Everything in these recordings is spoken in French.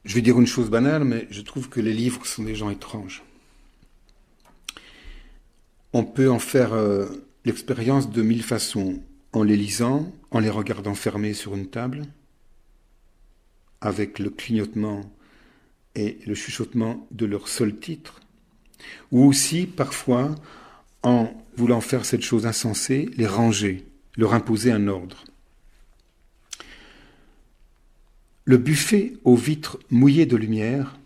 Je vais dire une chose banale, mais je trouve que les livres sont des gens étranges. On peut en faire l'expérience de mille façons, en les lisant, en les regardant fermés sur une table, avec le clignotement et le chuchotement de leur seul titre, ou aussi parfois en voulant faire cette chose insensée, les ranger, leur imposer un ordre. Le buffet aux vitres mouillées de lumière,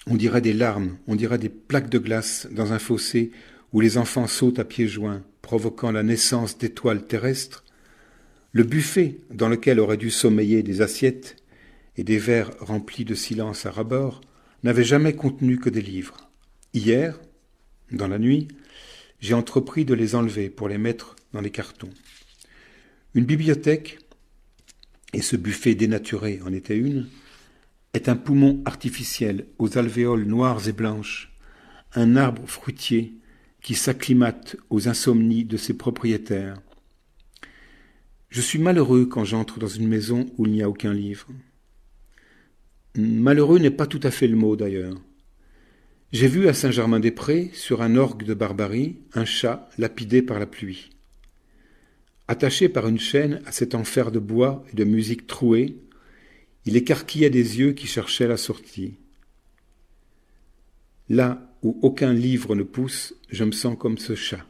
on dirait des larmes, on dirait des plaques de glace dans un fossé où les enfants sautent à pieds joints, provoquant la naissance d'étoiles terrestres. Le buffet dans lequel auraient dû sommeiller des assiettes et des verres remplis de silence à ras-bord n'avait jamais contenu que des livres. Hier, dans la nuit, j'ai entrepris de les enlever pour les mettre dans les cartons. Une bibliothèque, et ce buffet dénaturé en était une, est un poumon artificiel aux alvéoles noires et blanches, un arbre fruitier qui s'acclimate aux insomnies de ses propriétaires. Je suis malheureux quand j'entre dans une maison où il n'y a aucun livre. Malheureux n'est pas tout à fait le mot d'ailleurs. J'ai vu à Saint-Germain-des-Prés, sur un orgue de Barbarie, un chat lapidé par la pluie. Attaché par une chaîne à cet enfer de bois et de musique trouée, il écarquillait des yeux qui cherchaient la sortie. Là où aucun livre ne pousse, je me sens comme ce chat.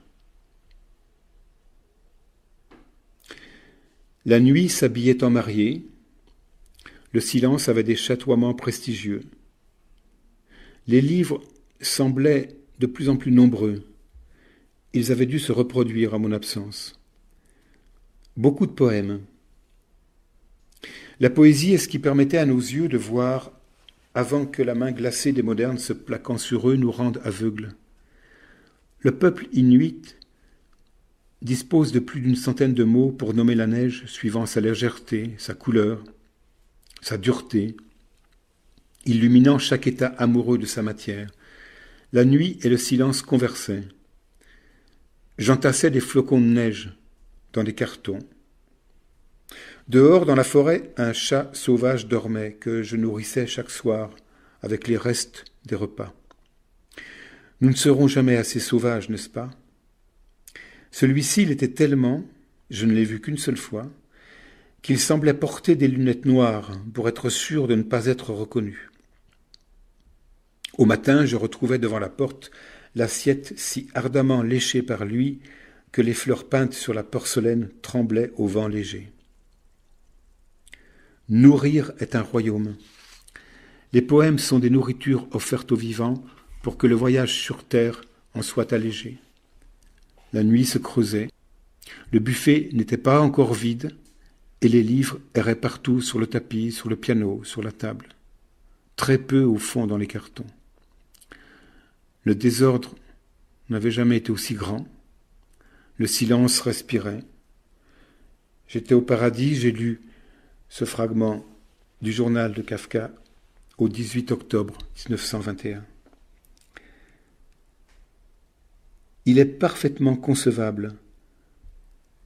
La nuit s'habillait en mariée, le silence avait des chatoiements prestigieux. Les livres semblaient de plus en plus nombreux. Ils avaient dû se reproduire à mon absence. Beaucoup de poèmes. La poésie est ce qui permettait à nos yeux de voir avant que la main glacée des modernes se plaquant sur eux nous rende aveugles. Le peuple inuit dispose de plus d'une centaine de mots pour nommer la neige suivant sa légèreté, sa couleur, sa dureté, illuminant chaque état amoureux de sa matière. La nuit et le silence conversaient. J'entassais des flocons de neige dans des cartons. Dehors, dans la forêt, un chat sauvage dormait que je nourrissais chaque soir avec les restes des repas. Nous ne serons jamais assez sauvages, n'est-ce pas? Celui-ci l'était tellement, je ne l'ai vu qu'une seule fois, qu'il semblait porter des lunettes noires pour être sûr de ne pas être reconnu. Au matin, je retrouvais devant la porte l'assiette si ardemment léchée par lui que les fleurs peintes sur la porcelaine tremblaient au vent léger. Nourrir est un royaume. Les poèmes sont des nourritures offertes aux vivants pour que le voyage sur terre en soit allégé. La nuit se creusait, le buffet n'était pas encore vide, et les livres erraient partout sur le tapis, sur le piano, sur la table. Très peu au fond dans les cartons. Le désordre n'avait jamais été aussi grand. Le silence respirait. J'étais au paradis, j'ai lu ce fragment du journal de Kafka au 18 octobre 1921. Il est parfaitement concevable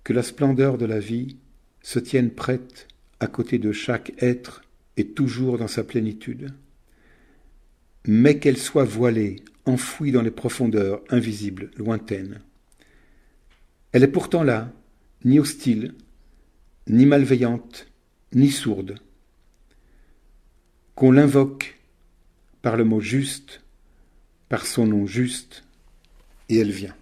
que la splendeur de la vie se tienne prête à côté de chaque être et toujours dans sa plénitude, mais qu'elle soit voilée, enfouie dans les profondeurs invisibles, lointaines. Elle est pourtant là, ni hostile, ni malveillante, ni sourde. Qu'on l'invoque par le mot juste, par son nom juste, et elle vient.